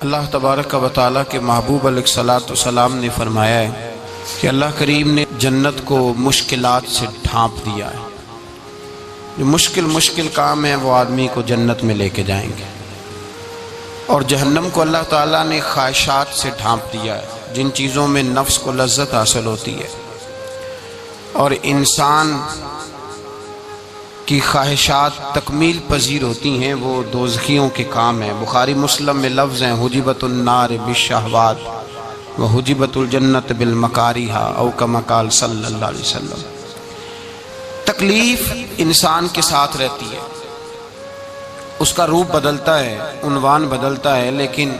اللہ تبارک و تعالیٰ کے محبوب علیہ الصلوۃ والسلام نے فرمایا ہے کہ اللہ کریم نے جنت کو مشکلات سے ڈھانپ دیا ہے۔ جو مشکل کام ہیں وہ آدمی کو جنت میں لے کے جائیں گے، اور جہنم کو اللہ تعالیٰ نے خواہشات سے ڈھانپ دیا ہے، جن چیزوں میں نفس کو لذت حاصل ہوتی ہے، اور انسان کی خواہشات تکمیل پذیر ہوتی ہیں، وہ دوزخیوں کے کام ہیں۔ بخاری مسلم میں لفظ ہیں حجبت النار بالشہوات وحجبت الجنت بالمکارہ، او کما قال صلی اللہ علیہ وسلم۔ تکلیف انسان کے ساتھ رہتی ہے، اس کا روپ بدلتا ہے، عنوان بدلتا ہے، لیکن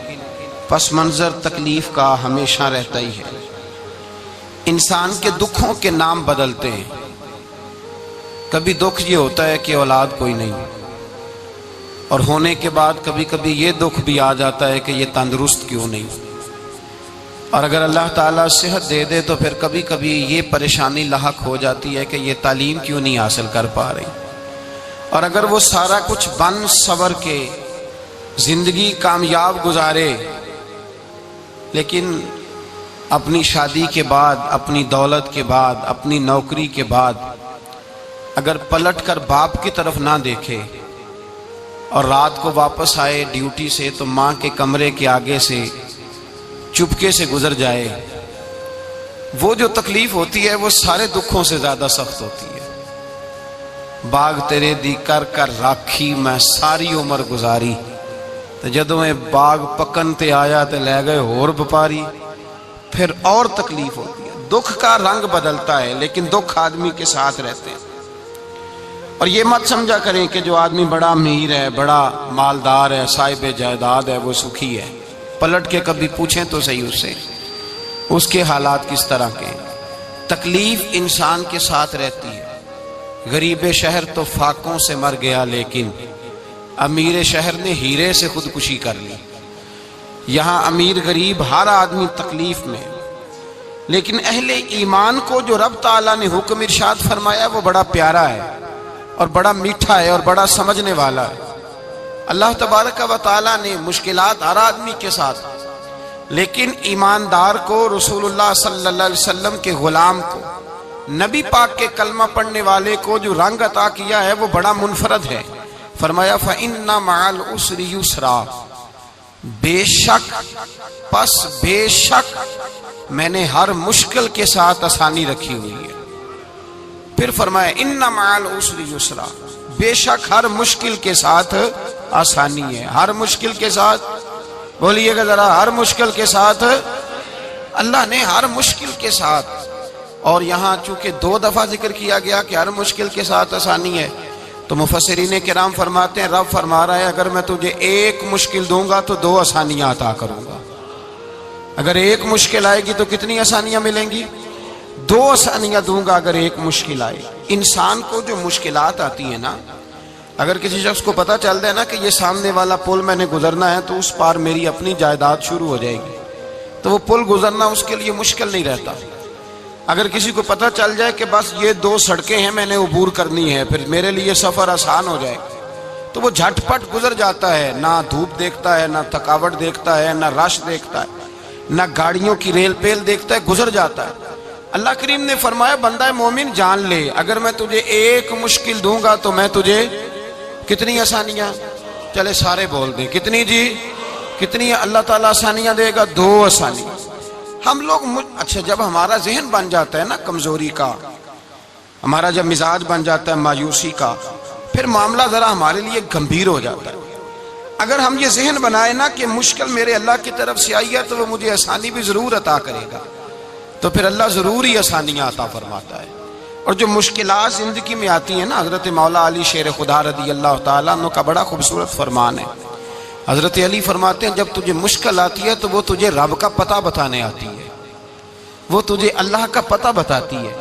پس منظر تکلیف کا ہمیشہ رہتا ہی ہے۔ انسان کے دکھوں کے نام بدلتے ہیں۔ کبھی دکھ یہ ہوتا ہے کہ اولاد کوئی نہیں، اور ہونے کے بعد کبھی کبھی یہ دکھ بھی آ جاتا ہے کہ یہ تندرست کیوں نہیں، اور اگر اللہ تعالیٰ صحت دے دے تو پھر کبھی کبھی یہ پریشانی لاحق ہو جاتی ہے کہ یہ تعلیم کیوں نہیں حاصل کر پا رہی، اور اگر وہ سارا کچھ بن سور کے زندگی کامیاب گزارے، لیکن اپنی شادی کے بعد، اپنی دولت کے بعد، اپنی نوکری کے بعد اگر پلٹ کر باپ کی طرف نہ دیکھے اور رات کو واپس آئے ڈیوٹی سے تو ماں کے کمرے کے آگے سے چپکے سے گزر جائے، وہ جو تکلیف ہوتی ہے وہ سارے دکھوں سے زیادہ سخت ہوتی ہے۔ باغ تیرے دی کر کر راکھی میں ساری عمر گزاری، تو جدوں میں باغ پکن تے آیا تے لے گئے ہور بپاری، پھر اور تکلیف ہوتی ہے۔ دکھ کا رنگ بدلتا ہے، لیکن دکھ آدمی کے ساتھ رہتے ہیں۔ اور یہ مت سمجھا کریں کہ جو آدمی بڑا امیر ہے، بڑا مالدار ہے، صاحب جائیداد ہے، وہ سکھی ہے۔ پلٹ کے کبھی پوچھیں تو صحیح اس سے، اس کے حالات کس طرح کے ہیں۔ تکلیف انسان کے ساتھ رہتی ہے۔ غریب شہر تو فاقوں سے مر گیا، لیکن امیر شہر نے ہیرے سے خودکشی کر لی۔ یہاں امیر غریب ہر آدمی تکلیف میں، لیکن اہل ایمان کو جو رب تعالیٰ نے حکم ارشاد فرمایا وہ بڑا پیارا ہے، اور بڑا میٹھا ہے، اور بڑا سمجھنے والا ہے۔ اللہ تبارک و تعالیٰ نے مشکلات ہر آدمی کے ساتھ، لیکن ایماندار کو، رسول اللہ صلی اللہ علیہ وسلم کے غلام کو، نبی پاک کے کلمہ پڑھنے والے کو جو رنگ عطا کیا ہے وہ بڑا منفرد ہے۔ فرمایا فَإِنَّ مَعَ الْعُسْرِ يُسْرًا، بے شک میں نے ہر مشکل کے ساتھ آسانی رکھی ہوئی ہے۔ پھر فرمایا اِنَّ مَعَ الْعُسْرِ يُسْرًا، بے شک ہر مشکل کے ساتھ آسانی ہے۔ ہر مشکل کے ساتھ، بولیے گا ذرا، ہر مشکل کے ساتھ، اللہ نے ہر مشکل کے ساتھ، اور یہاں چونکہ 2 دفعہ ذکر کیا گیا کہ ہر مشکل کے ساتھ آسانی ہے، تو مفسرین کرام فرماتے ہیں رب فرما رہا ہے اگر میں تجھے 1 مشکل دوں گا تو 2 آسانیاں عطا کروں گا۔ اگر 1 مشکل آئے گی تو کتنی آسانیاں ملیں گی؟ 2 آسانیاں دوں گا اگر 1 مشکل آئے۔ انسان کو جو مشکلات آتی ہیں نا، اگر کسی شخص کو پتہ چل جائے نا کہ یہ سامنے والا پل میں نے گزرنا ہے تو اس پار میری اپنی جائیداد شروع ہو جائے گی، تو وہ پل گزرنا اس کے لیے مشکل نہیں رہتا۔ اگر کسی کو پتہ چل جائے کہ بس یہ 2 سڑکیں ہیں میں نے عبور کرنی ہے، پھر میرے لیے سفر آسان ہو جائے، تو وہ جھٹ پٹ گزر جاتا ہے، نہ دھوپ دیکھتا ہے، نہ تھکاوٹ دیکھتا ہے، نہ رش دیکھتا ہے، نہ گاڑیوں کی ریل پیل دیکھتا ہے، گزر جاتا ہے۔ اللہ کریم نے فرمایا بندہ مومن جان لے اگر میں تجھے 1 مشکل دوں گا تو میں تجھے کتنی آسانیاں، چلے سارے بول دیں کتنی جی، کتنی اللہ تعالیٰ آسانیاں دے گا؟ 2 آسانیاں۔ ہم لوگ اچھا جب ہمارا ذہن بن جاتا ہے نا کمزوری کا، ہمارا جب مزاج بن جاتا ہے مایوسی کا، پھر معاملہ ذرا ہمارے لیے گمبھیر ہو جاتا ہے۔ اگر ہم یہ ذہن بنائے نا کہ مشکل میرے اللہ کی طرف سے آئی ہے تو وہ مجھے آسانی بھی ضرور عطا کرے گا، تو پھر اللہ ضرور ہی آسانیاں عطا فرماتا ہے۔ اور جو مشکلات زندگی میں آتی ہیں نا، حضرت مولا علی شیر خدا رضی اللہ تعالیٰ عنہ کا بڑا خوبصورت فرمان ہے۔ حضرت علی فرماتے ہیں جب تجھے مشکل آتی ہے تو وہ تجھے رب کا پتہ بتانے آتی ہے، وہ تجھے اللہ کا پتہ بتاتی ہے۔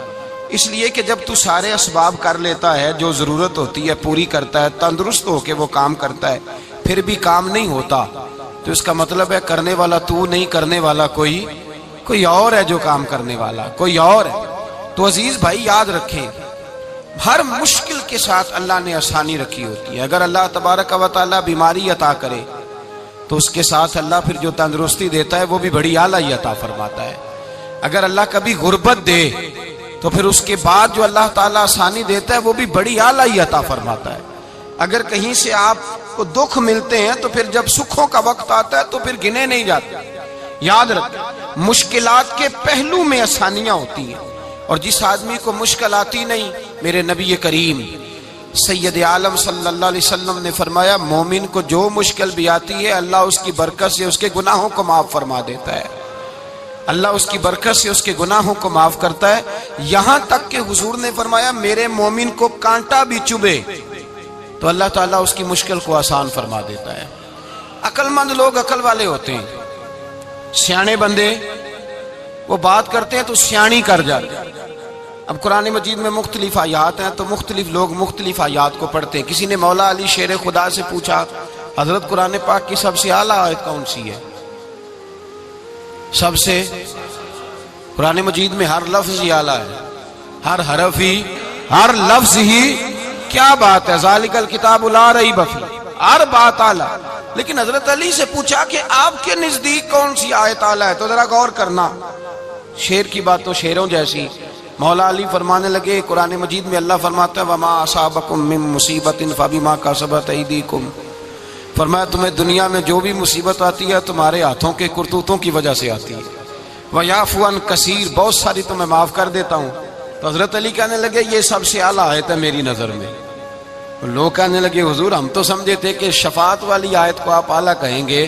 اس لیے کہ جب تو سارے اسباب کر لیتا ہے، جو ضرورت ہوتی ہے پوری کرتا ہے، تندرست ہو کے وہ کام کرتا ہے، پھر بھی کام نہیں ہوتا، تو اس کا مطلب ہے کرنے والا تو نہیں، کرنے والا کوئی اور ہے جو کام کرنے والا، کوئی اور ہے۔ تو عزیز بھائی یاد رکھیں ہر مشکل کے ساتھ اللہ نے آسانی رکھی ہوتی ہے۔ اگر اللہ تبارک و تعالیٰ بیماری عطا کرے تو اس کے ساتھ اللہ پھر جو تندرستی دیتا ہے وہ بھی بڑی اعلیٰ عطا فرماتا ہے۔ اگر اللہ کبھی غربت دے تو پھر اس کے بعد جو اللہ تعالیٰ آسانی دیتا ہے وہ بھی بڑی اعلیٰ عطا فرماتا ہے۔ اگر کہیں سے آپ کو دکھ ملتے ہیں تو پھر جب سکھوں کا وقت آتا ہے تو پھر گنے نہیں جاتے۔ یاد رکھیں، مشکلات کے پہلو میں آسانیاں ہوتی ہیں، اور جس آدمی کو مشکل آتی نہیں، میرے نبی کریم سید عالم صلی اللہ علیہ وسلم نے فرمایا مومن کو جو مشکل بھی آتی ہے اللہ اس کی برکت سے اس کے گناہوں کو معاف فرما دیتا ہے، اللہ اس کی برکت سے اس کے گناہوں کو معاف کرتا ہے۔ یہاں تک کہ حضور نے فرمایا میرے مومن کو کانٹا بھی چبھے تو اللہ تعالیٰ اس کی مشکل کو آسان فرما دیتا ہے۔ عقل مند لوگ عقل والے ہوتے ہیں، سیانے بندے وہ بات کرتے ہیں تو سیانی کر جاتے ہیں۔ اب قرآن مجید میں مختلف آیات ہیں تو مختلف لوگ مختلف آیات کو پڑھتے ہیں۔ کسی نے مولا علی شیر خدا سے پوچھا حضرت قرآن پاک کی سب سے اعلیٰ آیت کون سی ہے؟ سب سے قرآن مجید میں ہر لفظ ہی اعلیٰ ہے، ہر حرف ہی، ہر لفظ ہی، کیا بات ہے، ذالک الکتاب لا ریب فیہ، ہر بات اعلیٰ۔ لیکن حضرت علی سے پوچھا کہ آپ کے نزدیک کون سی آیت اعلیٰ ہے، تو ذرا غور کرنا، شیر کی بات تو شیروں جیسی۔ مولا علی فرمانے لگے قرآن مجید میں اللہ فرماتا ہے وَمَا أَصَابَكُم مِّن مُّصِيبَةٍ فَبِمَا كَسَبَتْ أَيْدِيكُمْ، فرمایا تمہیں دنیا میں جو بھی مصیبت آتی ہے تمہارے ہاتھوں کے کرتوتوں کی وجہ سے آتی ہے، وَيَعْفُو عَن كَثِيرٍ، بہت ساری تو میں معاف کر دیتا ہوں۔ تو حضرت علی کہنے لگے یہ سب سے اعلیٰ آیت ہے میری نظر میں۔ لوگ کہنے لگے حضور ہم تو سمجھے تھے کہ شفاعت والی آیت کو آپ اعلیٰ کہیں گے،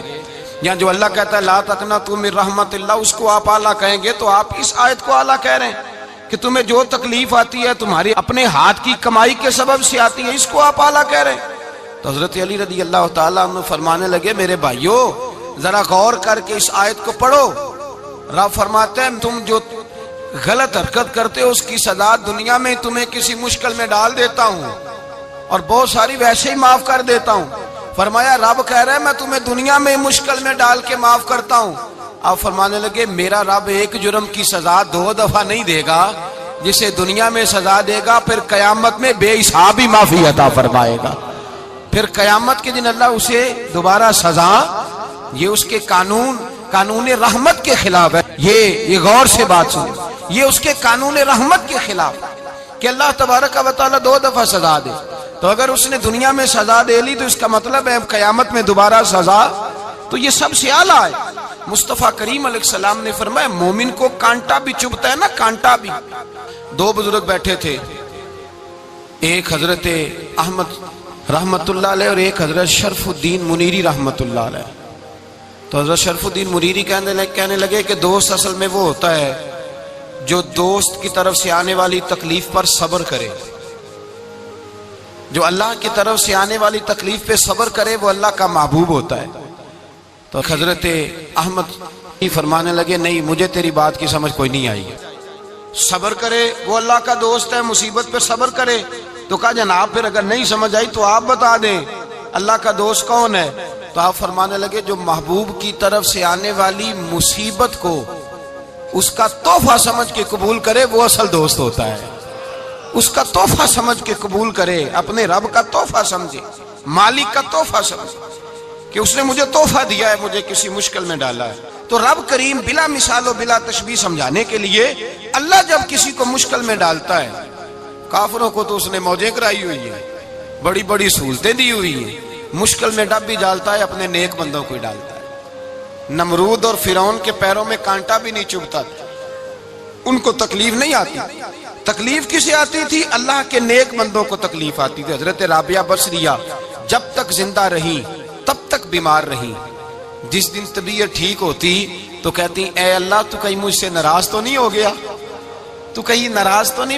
یا جو اللہ کہتا ہے لا تقنطوا من رحمت اللہ اس کو آپ اعلیٰ کہیں گے، تو آپ اس آیت کو اعلیٰ کہہ رہے ہیں کہ تمہیں جو تکلیف آتی ہے تمہاری اپنے ہاتھ کی کمائی کے سبب سے آتی ہے، اس کو آپ اعلیٰ کہہ رہے ہیں۔ تو حضرت علی رضی اللہ تعالیٰ عنہ فرمانے لگے میرے بھائیو ذرا غور کر کے اس آیت کو پڑھو۔ رب فرماتے ہیں تم جو غلط حرکت کرتے ہو اس کی سزا دنیا میں تمہیں کسی مشکل میں ڈال دیتا ہوں اور بہت ساری ویسے ہی معاف کر دیتا ہوں۔ فرمایا رب کہہ رہا ہے میں تمہیں دنیا میں مشکل میں ڈال کے معاف کرتا ہوں۔ آپ فرمانے لگے میرا رب ایک جرم کی سزا 2 دفعہ نہیں دے گا، جسے دنیا میں سزا دے گا پھر قیامت میں بے حساب ہی معافی عطا فرمائے گا، پھر قیامت کے دن اللہ اسے دوبارہ سزا، یہ اس کے قانون رحمت کے خلاف ہے۔ یہ غور سے بات سنیں، یہ اس کے قانون رحمت کے خلاف کہ اللہ تبارک و تعالیٰ 2 دفعہ سزا دے، تو اگر اس نے دنیا میں سزا دے لی تو اس کا مطلب ہے قیامت میں دوبارہ سزا، تو یہ سب سے اعلیٰ ہے۔ مصطفیٰ کریم علیہ السلام نے فرمایا مومن کو کانٹا بھی چبھتا ہے نا، کانٹا بھی۔ 2 بزرگ بیٹھے تھے، ایک حضرت احمد رحمت اللہ علیہ اور ایک حضرت شرف الدین منیری رحمت اللہ علیہ۔ تو حضرت شرف الدین منیری کہنے لگے کہ دوست اصل میں وہ ہوتا ہے جو دوست کی طرف سے آنے والی تکلیف پر صبر کرے، جو اللہ کی طرف سے آنے والی تکلیف پہ صبر کرے وہ اللہ کا محبوب ہوتا ہے۔ تو حضرت احمد فرمانے لگے نہیں مجھے تیری بات کی سمجھ کوئی نہیں آئی، صبر کرے وہ اللہ کا دوست ہے، مصیبت پہ صبر کرے۔ تو کہا جناب پھر اگر نہیں سمجھ آئی تو آپ بتا دیں اللہ کا دوست کون ہے؟ تو آپ فرمانے لگے جو محبوب کی طرف سے آنے والی مصیبت کو اس کا تحفہ سمجھ کے قبول کرے وہ اصل دوست ہوتا ہے، اس کا تحفہ سمجھ کے قبول کرے، اپنے رب کا تحفہ سمجھے، مالک کا تحفہ سمجھے کہ اس نے مجھے تحفہ دیا ہے، مجھے کسی مشکل میں ڈالا ہے۔ تو رب کریم بلا مثال و بلا تشبیہ سمجھانے کے لیے اللہ جب کسی کو مشکل میں ڈالتا ہے، کافروں کو تو اس نے موجیں کرائی ہوئی ہیں، بڑی بڑی سہولتیں دی ہوئی ہیں، مشکل میں ڈب بھی ڈالتا ہے، اپنے نیک بندوں کو ہی ڈالتا ہے۔ نمرود اور فرعون کے پیروں میں کانٹا بھی نہیں چبھتا تھا، ان کو تکلیف نہیں آتی، تکلیف کسے آتی تھی؟ اللہ کے نیک بندوں کو تکلیف آتی تھی۔ حضرت رابعہ بصریہ جب تک زندہ رہی تب تک بیمار رہی، جس دن طبیعت ٹھیک ہوتی تو کہتی اے اللہ تو کہیں مجھ سے ناراض تو نہیں ہو گیا، تو کہیں ناراض تو نہیں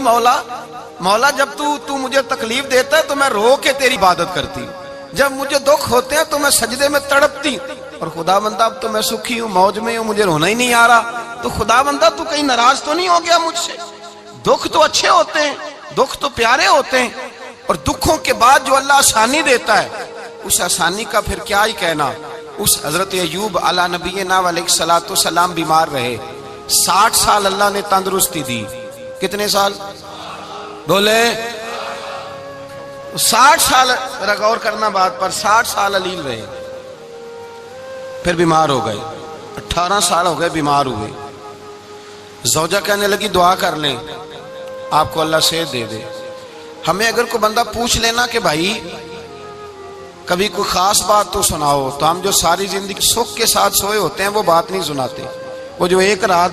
مولا جب تو مجھے تکلیف دیتا ہے تو میں رو کے تیری عبادت کرتی ہوں، جب مجھے دکھ ہوتے ہیں تو میں سجدے میں تڑپتی ہوں، اور خدا بندہ اب تو میں سکھی ہوں، موج میں ہوں، مجھے رونا ہی نہیں آ رہا، تو خدا بندہ تو کہیں ناراض تو نہیں ہو گیا مجھ سے؟ دکھ تو اچھے ہوتے ہیں، دکھ تو پیارے ہوتے ہیں، اور دکھوں کے بعد جو اللہ آسانی دیتا ہے اس آسانی کا پھر کیا ہی کہنا۔ اس حضرت ایوب علی نبینا علیہ الصلوۃ والسلام بیمار رہے، 60 سال اللہ نے تندرستی دی، کتنے سال بولے؟ 60 سال، غور کرنا بات پر، 60 سال علیل رہے، پھر بیمار ہو گئے، 18 سال ہو گئے بیمار ہوئے۔ زوجہ کہنے لگی دعا کر لیں آپ کو اللہ صحت دے دے۔ ہمیں اگر کوئی بندہ پوچھ لینا کہ بھائی کبھی کوئی خاص بات تو سناؤ، تو ہم جو ساری زندگی سکھ کے ساتھ سوئے ہوتے ہیں وہ بات نہیں سناتے، وہ جو ایک رات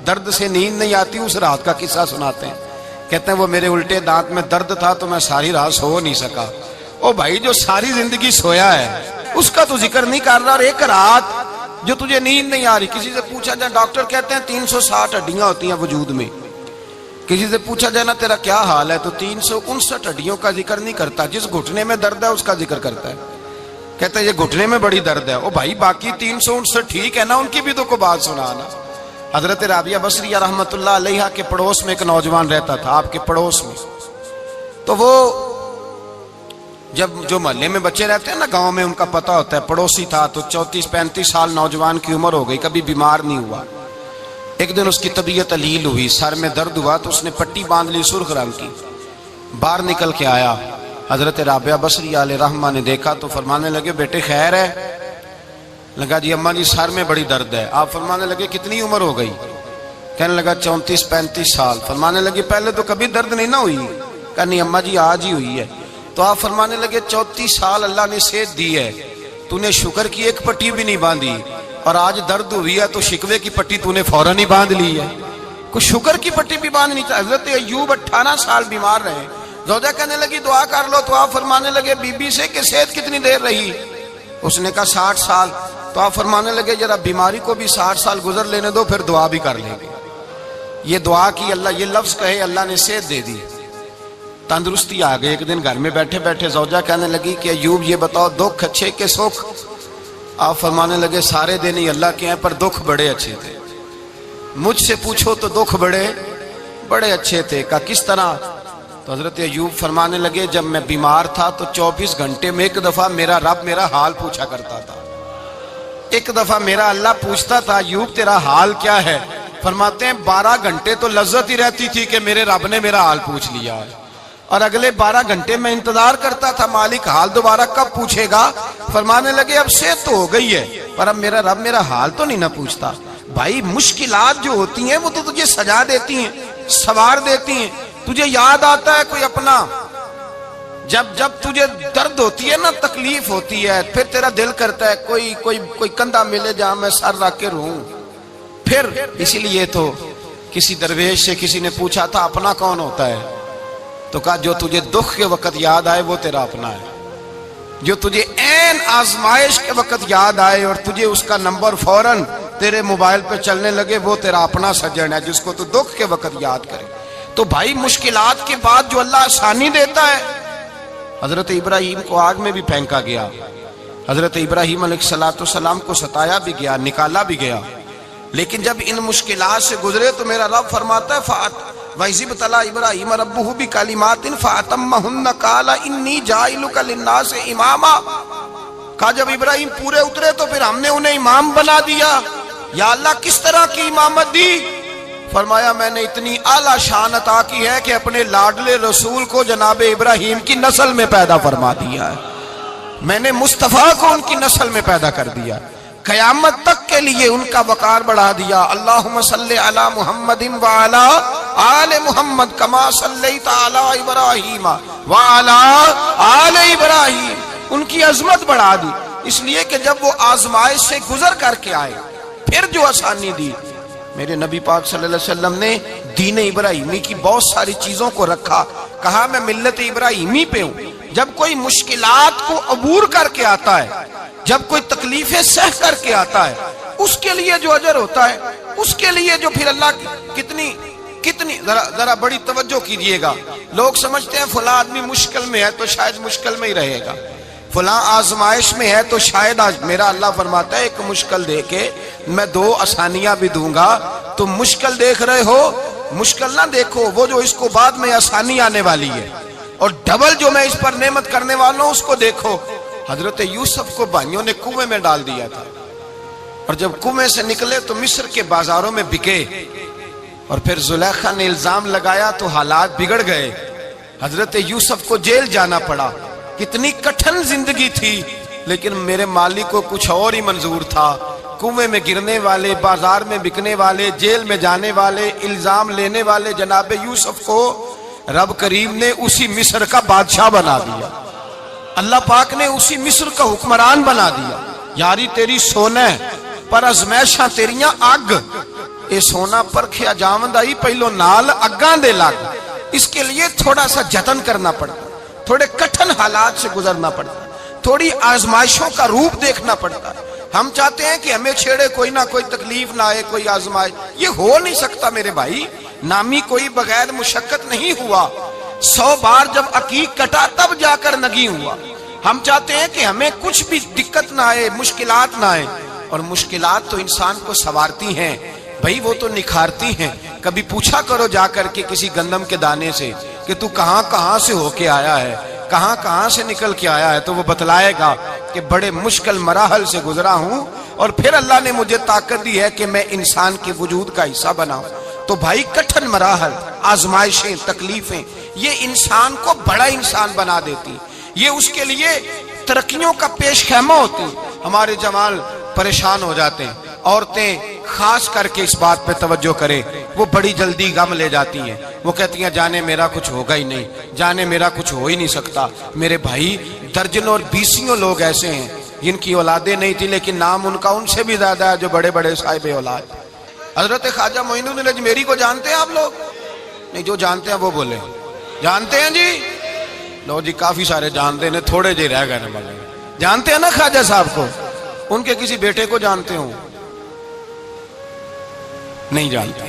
درد سے نیند نہیں آتی اس رات کا قصہ سناتے ہیں، کہتے ہیں وہ میرے الٹے دانت میں درد تھا تو میں ساری رات سو نہیں سکا۔ او بھائی جو ساری زندگی سویا ہے اس کا تو ذکر نہیں کر رہا، اور ایک رات جو تجھے نیند نہیں آ رہی۔ کسی سے پوچھا جائے، ڈاکٹر کہتے ہیں 360 ہڈیاں ہوتی ہیں وجود میں، کسی سے پوچھا جائے نا تیرا کیا حال ہے تو 359 ہڈیوں کا ذکر نہیں کرتا، جس گھٹنے میں درد ہے اس کا ذکر کرتا ہے، کہتا ہے یہ گھٹنے میں بڑی درد ہے۔ او بھائی باقی 359 ٹھیک ہے نا، ان کی بھی تو کوئی بات سنانا۔ حضرت رابعہ بصریہ رحمت اللہ علیہا کے پڑوس میں ایک نوجوان رہتا تھا، آپ کے پڑوس میں، تو وہ جب جو محلے میں بچے رہتے ہیں نا گاؤں میں ان کا پتہ ہوتا ہے، پڑوسی تھا تو 34-35 سال نوجوان کی عمر ہو گئی، کبھی بیمار نہیں ہوا۔ ایک دن اس کی طبیعت علیل ہوئی، سر میں درد ہوا تو اس نے پٹی باندھ لی سرخ رنگ کی، باہر نکل کے آیا۔ حضرت رابعہ بصریہ علیہ رحمہ نے دیکھا تو فرمانے لگے بیٹے خیر ہے؟ لگا جی اماں جی سر میں بڑی درد ہے۔ آپ فرمانے لگے کتنی عمر ہو گئی؟ کہنے لگا 34-35 سال۔ فرمانے لگے پہلے تو کبھی درد نہیں نہ ہوئی؟ کہا نہیں اماں جی آج ہی ہوئی ہے۔ تو آپ فرمانے لگے 34 سال اللہ نے صحت دی ہے، تو نے شکر کی ایک پٹی بھی نہیں باندھی، اور آج درد ہوئی ہے تو شکوے کی پٹی تو نے فوراً ہی باندھ لی ہے، کوئی شکر کی پٹی بھی باندھنی چاہیے۔ حضرت ایوب 18 سال بیمار رہے، زوجہ کہنے لگی دعا کر لو، تو آپ فرمانے لگے بی بی سے کہ صحت کتنی دیر رہی؟ اس نے کہا 60 سال۔ تو آپ فرمانے لگے ذرا بیماری کو بھی 60 سال گزر لینے دو پھر دعا بھی کر لیں گے۔ یہ دعا کی، اللہ یہ لفظ کہے اللہ نے صحت دے دی، تندرستی آ گئی۔ ایک دن گھر میں بیٹھے بیٹھے زوجہ کہنے لگی کہ ایوب یہ بتاؤ دکھ اچھے کہ سکھ؟ آپ فرمانے لگے سارے دن ہی اللہ کے ہیں پر دکھ بڑے اچھے تھے، مجھ سے پوچھو تو دکھ بڑے اچھے تھے۔ کہا کس طرح؟ تو حضرت ایوب فرمانے لگے جب میں بیمار تھا تو 24 گھنٹے میں ایک دفعہ میرا رب میرا حال پوچھا کرتا تھا، ایک دفعہ میرا اللہ پوچھتا تھا ایوب تیرا حال کیا ہے؟ فرماتے ہیں 12 گھنٹے تو لذت ہی رہتی تھی کہ میرے رب نے میرا حال پوچھ لیا ہے، اور اگلے 12 گھنٹے میں انتظار کرتا تھا مالک حال دوبارہ کب پوچھے گا۔ فرمانے لگے اب صحت تو ہو گئی ہے پر اب میرا رب میرا حال تو نہیں نہ پوچھتا۔ بھائی مشکلات جو ہوتی ہیں وہ تو تجھے سجا دیتی ہیں، سوار دیتی ہیں، تجھے یاد آتا ہے کوئی اپنا، جب تجھے درد ہوتی ہے نا تکلیف ہوتی ہے پھر تیرا دل کرتا ہے کوئی کندھا ملے جہاں میں سر رکھ کے رہوں۔ پھر اسی لیے تو کسی درویش سے کسی نے پوچھا تھا اپنا کون ہوتا ہے؟ تو کہا جو تجھے دکھ کے وقت یاد آئے وہ تیرا اپنا ہے، جو تجھے عین آزمائش کے وقت یاد آئے اور تجھے اس کا نمبر فوراً تیرے موبائل پہ چلنے لگے وہ تیرا اپنا سجن ہے جس کو تو دکھ کے وقت یاد کرے۔ تو بھائی مشکلات کے بعد جو اللہ آسانی دیتا ہے، حضرت ابراہیم کو آگ میں بھی پھینکا گیا، حضرت ابراہیم علیہ السلام کو ستایا بھی گیا، نکالا بھی گیا، لیکن جب ان مشکلات سے گزرے تو میرا رب فرماتا ہے وَإِذِ ابْتَلَىٰ إِبْرَاهِيمَ رَبُّهُ بِكَلِمَاتٍ فَأَتَمَّهُنَّ قَالَ إِنِّي جَاعِلُكَ لِلنَّاسِ إِمَامًا۔ کہا جب ابراہیم پورے اترے تو پھر ہم نے انہیں امام بنا دیا۔ یا اللہ کس طرح کی امامت دی؟ فرمایا میں نے اتنی اعلیٰ شان عطا کی ہے کہ اپنے لاڈلے رسول کو جناب ابراہیم کی نسل میں پیدا فرما دیا ہے، میں نے مصطفیٰ کو ان کی نسل میں پیدا کر دیا، قیامت تک کے لیے ان کا وقار بڑھا دیا۔ اللہم صلی علی محمد وعلی آل محمد کما صلیت علی ابراہیم وعلی آل ابراہیم، ان کی عظمت بڑھا دی، اس لیے کہ جب وہ آزمائش سے گزر کر کے آئے پھر جو آسانی دی۔ میرے نبی پاک صلی اللہ علیہ وسلم نے دین ابراہیمی کی بہت ساری چیزوں کو رکھا، کہا میں ملت ابراہیمی پہ ہوں۔ جب کوئی مشکلات کو عبور کر کے آتا ہے، جب کوئی تکلیفیں سہ کر کے آتا ہے، اس کے لیے جو اجر ہوتا ہے، اس کے لیے جو پھر اللہ کتنی ذرا بڑی توجہ کیجئے گا۔ لوگ سمجھتے ہیں فلاں آدمی مشکل میں ہے تو شاید مشکل میں ہی رہے گا، فلاں آزمائش میں ہے تو شاید میرا اللہ فرماتا ہے ایک مشکل دے کے میں 2 آسانیاں بھی دوں گا۔ تم مشکل دیکھ رہے ہو، مشکل نہ دیکھو، وہ جو اس کو بعد میں آسانی آنے والی ہے، اور ڈبل جو میں اس پر نعمت کرنے والا ہوں اس کو دیکھو۔ حضرت یوسف کو بھائیوں نے کنویں میں ڈال دیا تھا، اور جب کنویں سے نکلے تو مصر کے بازاروں میں بکے، اور پھر زلیخا نے الزام لگایا تو حالات بگڑ گئے، حضرت یوسف کو جیل جانا پڑا۔ کتنی کٹھن زندگی تھی، لیکن میرے مالک کو کچھ اور ہی منظور تھا. کنویں میں گرنے والے، بازار میں بکنے والے، جیل میں جانے والے، الزام لینے والے جناب یوسف کو رب کریم نے اسی مصر کا بادشاہ بنا دیا. اللہ پاک نے اسی مصر کا حکمران بنا دیا. یاری تیری سونا پر ازمائشاں تیریاں اگ، اے سونا پرکھیا جاوندا ہی پہلو نال اگاں دے لگ. اس کے لیے تھوڑا سا جتن کرنا پڑتا، تھوڑے کٹھن حالات سے گزرنا پڑتا، تھوڑی آزمائشوں کا روپ دیکھنا پڑتا. ہم چاہتے ہیں کہ ہمیں چھیڑے کوئی نہ کوئی تکلیف نہ آئے، کوئی آزمائش. یہ ہو نہیں سکتا میرے بھائی. نامی کوئی بغیر مشقت نہیں ہوا. 100 بار جب عقیق کٹا تب جا کر نگی ہوا. ہم چاہتے ہیں کہ ہمیں کچھ بھی دقت نہ آئے، مشکلات نہ آئے. اور مشکلات تو انسان کو سنوارتی ہیں بھائی، وہ تو نکھارتی ہیں. کبھی پوچھا کرو جا کر کے کسی گندم کے دانے سے کہ تو کہاں کہاں سے ہو کے آیا ہے، کہاں کہاں سے نکل کے آیا ہے، تو وہ بتلائے گا کہ بڑے مشکل مراحل سے گزرا ہوں اور پھر اللہ نے مجھے طاقت دی ہے کہ میں انسان کے وجود کا حصہ بناؤں. تو بھائی کٹھن مراحل، آزمائشیں، تکلیفیں یہ انسان کو بڑا انسان بنا دیتی. یہ اس کے لیے ترقیوں کا پیش خیمہ ہوتی. ہمارے جوان پریشان ہو جاتے ہیں. عورتیں خاص کر کے اس بات پہ توجہ کریں، وہ بڑی جلدی غم لے جاتی ہیں. وہ کہتی ہیں جانے میرا کچھ ہوگا ہی نہیں، جانے میرا کچھ ہو ہی نہیں سکتا. میرے بھائی درجنوں اور بیسیوں لوگ ایسے ہیں جن کی اولادیں نہیں تھی لیکن نام ان کا ان سے بھی زیادہ ہے جو بڑے بڑے صاحب اولاد. حضرت خواجہ معین الدین اجمیری کو جانتے ہیں آپ لوگ؟ نہیں، جو جانتے ہیں وہ بولے. جانتے ہیں جی؟ لو جی کافی سارے جانتے ہیں، تھوڑے جی رہ گئے نا. جانتے ہیں نا خواجہ صاحب کو؟ ان کے کسی بیٹے کو جانتے ہوں؟ نہیں جانتے،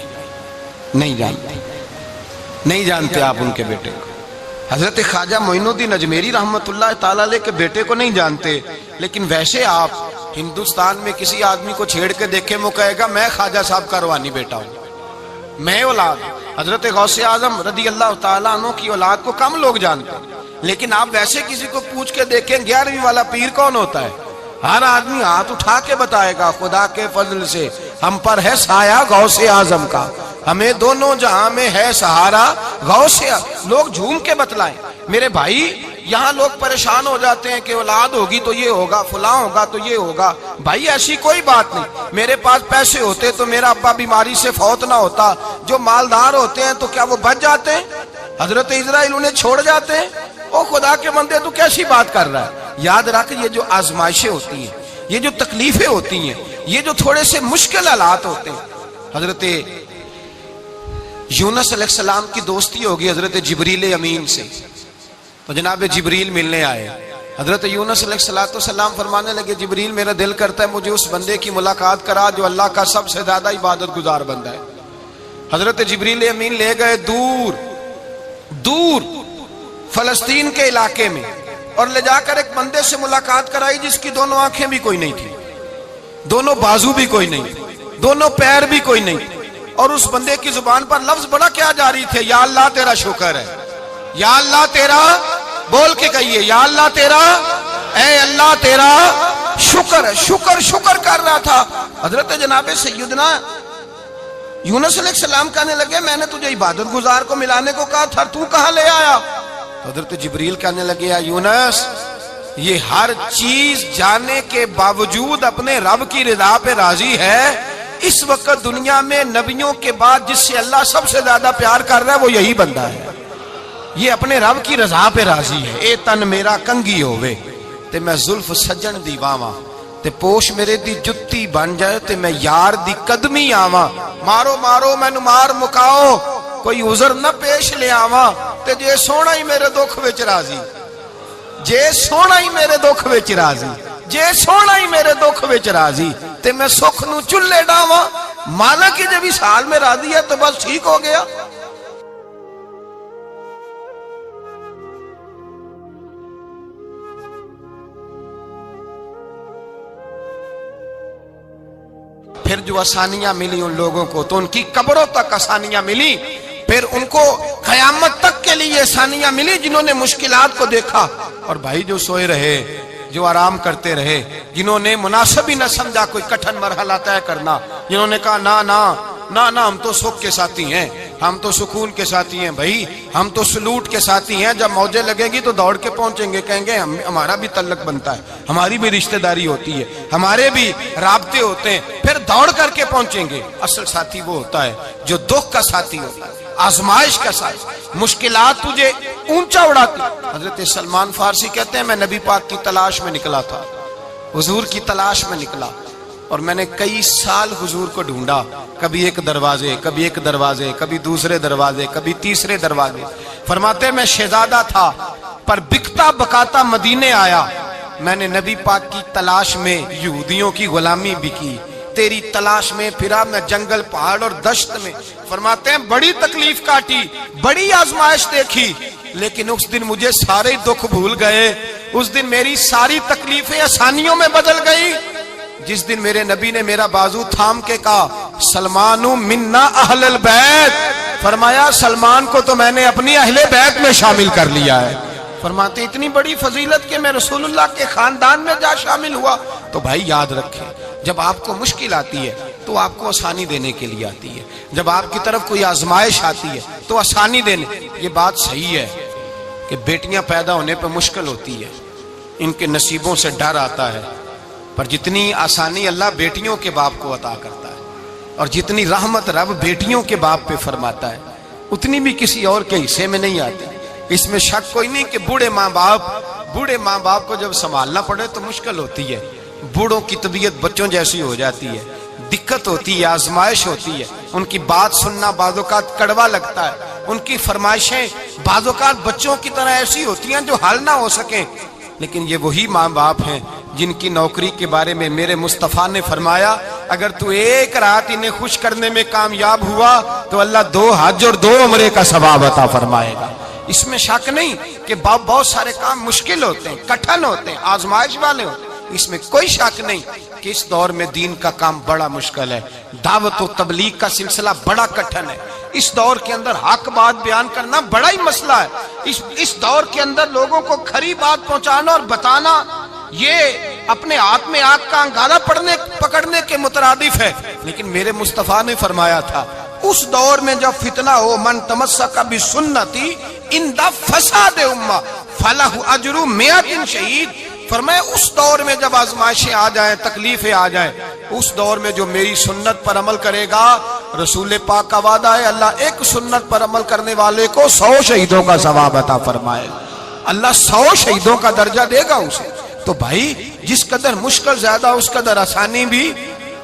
نہیں جانتے، نہیں جانتے آپ ان کے بیٹے کو. حضرت خواجہ معین الدین اجمیری رحمت اللہ تعالی علیہ کے بیٹے کو نہیں جانتے. لیکن ویسے آپ ہندوستان میں کسی آدمی کو چھیڑ کے دیکھیں، وہ کہے گا میں خواجہ صاحب کا روحانی بیٹا ہوں، میں اولاد. حضرت غوث اعظم رضی اللہ تعالیٰ عنہ کی اولاد کو کم لوگ جانتے ہیں. لیکن آپ ویسے کسی کو پوچھ کے دیکھیں 11ویں والا پیر کون ہوتا ہے، ہر آدمی ہاتھ اٹھا کے بتائے گا خدا کے فضل سے ہم پر ہے سایہ غوث اعظم کا، ہمیں دونوں جہاں میں ہے سہارا غوث. لوگ جھوم کے بتلائیں. میرے بھائی یہاں لوگ پریشان ہو جاتے ہیں کہ اولاد ہوگی تو یہ ہوگا، فلاں ہوگا تو یہ ہوگا. بھائی ایسی کوئی بات نہیں. میرے پاس پیسے ہوتے تو میرا ابا بیماری سے فوت نہ ہوتا. جو مالدار ہوتے ہیں تو کیا وہ بچ جاتے ہیں؟ حضرت اسرائیل انہیں چھوڑ جاتے ہیں؟ او خدا کے بندے تو کیسی بات کر رہا ہے. یاد رکھ یہ جو آزمائشیں ہوتی ہیں، یہ جو تکلیفیں ہوتی ہیں، یہ جو تھوڑے سے مشکل حالات ہوتے ہیں. حضرت یونس علیہ السلام کی دوستی ہوگی حضرت جبریل امین سے. تو جناب جبریل ملنے آئے. حضرت یونس علیہ السلام فرمانے لگے جبریل میرا دل کرتا ہے مجھے اس بندے کی ملاقات کرا جو اللہ کا سب سے زیادہ عبادت گزار بندہ ہے. حضرت جبریل امین لے گئے دور دور فلسطین کے علاقے میں اور لے جا کر ایک بندے سے ملاقات کرائی جس کی دونوں آنکھیں بھی کوئی نہیں تھی، دونوں بازو بھی کوئی نہیں تھی، دونوں پیر بھی کوئی نہیں تھی. اور اس بندے کی زبان پر لفظ بڑا کیا جاری تھے، یا اللہ تیرا شکر ہے، یا اللہ تیرا، بول کے کہیے یا اللہ تیرا، اے اللہ تیرا شکر ہے. شکر شکر کر رہا تھا. حضرت جناب سیدنا یونس علیہ السلام کہنے لگے میں نے تجھے عبادت گزار کو ملانے کو کہا تھا، تو کہاں لے آیا؟ حضرت جبریل کہنے لگے یا یونس یہ ہر چیز جانے کے باوجود اپنے رب کی رضا پہ راضی ہے. اس وقت دنیا میں نبیوں کے بعد جس سے اللہ سب سے زیادہ پیار کر رہا ہے وہ یہی بندہ ہے. یہ اپنے رب کی رضا پہ راضی ہے. اے تن میرا کنگی ہوئے تے میں زلف سجن دی واواں تے پوش میرے دی جتی بن جائے تے میں یار دی قدمی آواں. مارو مارو مینو مار مکاؤ کوئی عذر نہ پیش لے آواں تے جے سونا ہی میرے دکھ وچ راضی، جے سونا ہی میرے دکھ وچ راضی، جے سونا ہی میرے دکھ وچ راضی تے میں سکھ نو چلے ڈاواں. مالک کی جب اس حال میں راضی ہے تو بس ٹھیک ہو گیا. پھر جو آسانیاں ملی ان لوگوں کو تو ان کی قبروں تک آسانیاں ملی، پھر ان کو قیامت تک کے لیے آسانیاں ملی جنہوں نے مشکلات کو دیکھا. اور بھائی جو سوئے رہے، جو آرام کرتے رہے، جنہوں نے مناسب ہی نہ سمجھا کوئی کٹھن مرحلہ طے کرنا، جنہوں نے کہا نا نا نا نا ہم تو سکھ کے ساتھی ہیں، ہم تو سکون کے ساتھی ہیں بھائی، ہم تو سلوٹ کے ساتھی ہیں، جب موجیں لگیں گی تو دوڑ کے پہنچیں گے، کہیں گے ہمارا بھی تعلق بنتا ہے، ہماری بھی رشتہ داری ہوتی ہے، ہمارے بھی رابطے ہوتے ہیں، پھر دوڑ کر کے پہنچیں گے۔ اصل ساتھی وہ ہوتا ہے جو دکھ کا ساتھی ہوتا ہے، آزمائش کا ساتھ، مشکلات تجھے اونچا اڑاتی۔ حضرت سلمان فارسی کہتے ہیں میں نبی پاک کی تلاش میں نکلا تھا، حضور کی تلاش میں نکلا، اور میں نے کئی سال حضور کو ڈھونڈا، کبھی ایک دروازے، کبھی ایک دروازے، کبھی دوسرے دروازے، کبھی تیسرے دروازے۔ فرماتے ہیں میں شہزادہ تھا پر بکتا بکاتا مدینے آیا، میں نے نبی پاک کی تلاش میں یہودیوں کی غلامی بھی کی، تیری تلاش میں پھرا میں جنگل پہاڑ اور دشت میں۔ فرماتے ہیں بڑی تکلیف کاٹی، بڑی آزمائش دیکھی، لیکن اس دن مجھے سارے دکھ بھول گئے، اس دن میری ساری تکلیفیں آسانیوں میں بدل گئی، جس دن میرے نبی نے میرا بازو تھام کے کہا سلمان منا اہل البیت، فرمایا سلمان کو تو میں نے اپنی اہل بیت میں شامل کر لیا ہے۔ فرماتے اتنی بڑی فضیلت کہ میں رسول اللہ کے خاندان میں جا شامل ہوا۔ تو بھائی یاد رکھیں، جب آپ کو مشکل آتی ہے تو آپ کو آسانی دینے کے لیے آتی ہے، جب آپ کی طرف کوئی آزمائش آتی ہے تو آسانی دینے۔ یہ بات صحیح ہے کہ بیٹیاں پیدا ہونے پہ مشکل ہوتی ہے، ان کے نصیبوں سے ڈر آتا ہے، پر جتنی آسانی اللہ بیٹیوں کے باپ کو عطا کرتا ہے اور جتنی رحمت رب بیٹیوں کے باپ پہ فرماتا ہے اتنی بھی کسی اور کے حصے میں نہیں آتی۔ اس میں شک کوئی نہیں کہ بوڑھے ماں باپ کو جب سنبھالنا پڑے تو مشکل ہوتی ہے، بوڑھوں کی طبیعت بچوں جیسی ہو جاتی ہے، دقت ہوتی ہے، آزمائش ہوتی ہے، ان کی بات سننا بعض اوقات کڑوا لگتا ہے، ان کی فرمائشیں بعض اوقات بچوں کی طرح ایسی ہوتی ہیں جو حل نہ ہو سکیں، لیکن یہ وہی ماں باپ ہیں جن کی نوکری کے بارے میں میرے مصطفیٰ نے فرمایا اگر تو ایک رات انہیں خوش کرنے میں کامیاب ہوا تو اللہ 2 حج اور 2 عمرے کا ثواب عطا فرمائے گا۔ اس میں شک نہیں کہ بہت سارے کام مشکل ہوتے ہیں، کٹھن ہوتے ہیں، آزمائش والے ہوتے ہیں، اس میں کوئی شک نہیں کہ اس دور میں دین کا کام بڑا مشکل ہے، دعوت و تبلیغ کا سلسلہ بڑا کٹھن ہے، اس دور کے اندر حق بات بیان کرنا بڑا ہی مسئلہ ہے، اس دور کے اندر لوگوں کو کھری بات پہنچانا اور بتانا یہ اپنے ہاتھ میں آگ کا انگارہ پکڑنے کے مترادف ہے۔ لیکن میرے مصطفیٰ نے فرمایا تھا اس دور میں جب فتنہ ہو من تمسک بسنتی اندہ فساد امہ فلہ اجر 100 شہید، فرمایا اس دور میں جب آزمائشیں آ جائیں، تکلیفیں آ جائیں، اس دور میں جو میری سنت پر عمل کرے گا، رسول پاک کا وعدہ ہے اللہ ایک سنت پر عمل کرنے والے کو 100 شہیدوں کا ثواب عطا فرمائے، اللہ 100 شہیدوں کا درجہ دے گا اسے۔ تو بھائی جس قدر مشکل زیادہ اس قدر آسانی بھی،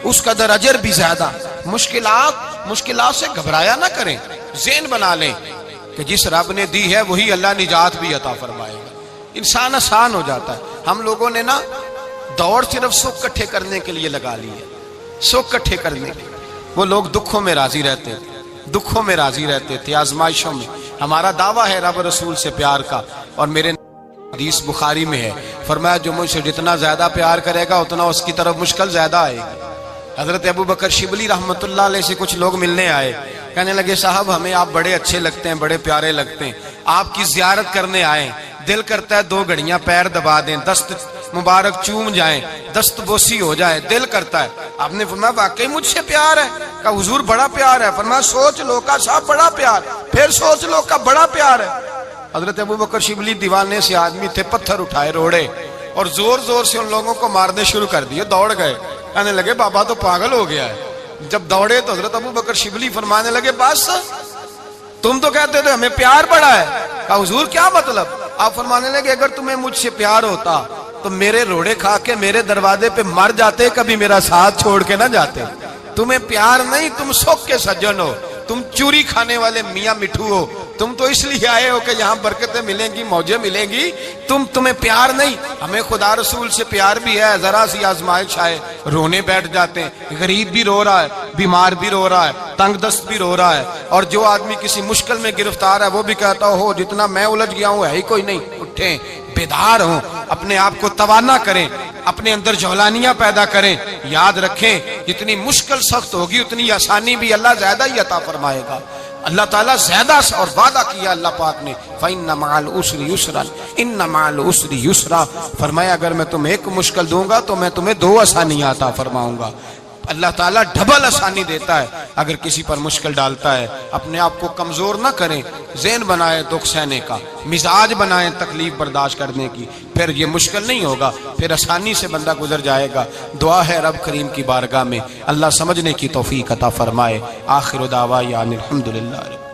اس قدر اجر بھی زیادہ۔ مشکلات سے گھبرایا نہ کریں، ذہن بنا لیں کہ جس رب نے دی ہے وہی اللہ نجات بھی عطا فرمائے گا، انسان آسان ہو جاتا ہے۔ ہم لوگوں نے نا دوڑ صرف سکھ کٹھے کرنے کے لیے لگا لی ہے، سکھ کٹھے کرنے کے، وہ لوگ دکھوں میں راضی رہتے تھے، آزمائشوں میں۔ ہمارا دعویٰ ہے رب رسول سے پیار کا، اور میرے حدیث بخاری میں ہے فرمایا جو مجھ سے جتنا زیادہ پیار کرے گا اتنا اس کی طرف مشکل زیادہ آئے گی۔ حضرت ابو بکر شبلی رحمت اللہ علیہ سے کچھ لوگ ملنے آئے، کہنے لگے صاحب ہمیں آپ بڑے اچھے لگتے ہیں، بڑے پیارے لگتے ہیں، آپ کی زیارت کرنے آئے، دل کرتا ہے 2 گھڑیاں پیر دبا دیں، دست مبارک چوم جائیں، دست بوسی ہو جائے، دل کرتا ہے۔ آپ نے فرمایا واقعی مجھ سے پیار ہے؟ کہا حضور بڑا پیار ہے۔ فرمایا سوچ لو کا صاحب بڑا پیار، پھر سوچ لو کا بڑا پیار ہے۔ حضرت ابو بکر شبلی دیوانے سے آدمی تھے، پتھر اٹھائے روڑے اور زور زور سے ان لوگوں کو مارنے شروع کر دیے، دوڑ گئے، کہنے لگے بابا تو پاگل ہو گیا ہے۔ جب دوڑے تو حضرت ابو بکر شبلی فرمانے لگے بس تم تو کہتے تھے ہمیں پیار بڑا ہے۔ کہا حضور کیا مطلب؟ آپ فرمانے لگے اگر تمہیں مجھ سے پیار ہوتا تو میرے روڑے کھا کے میرے دروازے پہ مر جاتے، کبھی میرا ساتھ چھوڑ کے نہ جاتے۔ تمہیں پیار نہیں، تم سکھ کے سجن ہو، تم چوری کھانے والے میاں مٹھو ہو، تم تو اس لیے آئے ہو کہ یہاں برکتیں ملیں گی، موجیں ملیں گی، تمہیں پیار نہیں۔ ہمیں خدا رسول سے پیار بھی ہے، ذرا سی آزمائش آئے رونے بیٹھ جاتے ہیں، غریب بھی رو رہا ہے، بیمار بھی رو رہا ہے، تنگ دست بھی رو رہا ہے، اور جو آدمی کسی مشکل میں گرفتار ہے وہ بھی کہتا ہو جتنا میں الجھ گیا ہوں ہے ہی کوئی نہیں۔ اٹھیں، بیدار ہوں، اپنے آپ کو توانا کریں، اپنے اندر جولانیاں پیدا کریں، یاد رکھیں جتنی مشکل سخت ہوگی اتنی آسانی بھی اللہ زیادہ ہی عطا فرمائے گا۔ اللہ تعالیٰ زیادہ اور وعدہ کیا اللہ پاک نے فَإِنَّ مَعَ الْعُسْرِ يُسْرًا إِنَّ مَعَ الْعُسْرِ يُسْرًا، فرمایا اگر میں تمہیں ایک مشکل دوں گا تو میں تمہیں 2 آسانیاں عطا فرماؤں گا۔ اللہ تعالیٰ ڈبل آسانی دیتا ہے، اگر کسی پر مشکل ڈالتا ہے اپنے آپ کو کمزور نہ کریں، ذہن بنائے دکھ سہنے کا، مزاج بنائیں تکلیف برداشت کرنے کی، پھر یہ مشکل نہیں ہوگا، پھر آسانی سے بندہ گزر جائے گا۔ دعا ہے رب کریم کی بارگاہ میں اللہ سمجھنے کی توفیق عطا فرمائے۔ آخر دعوانا الحمدللہ۔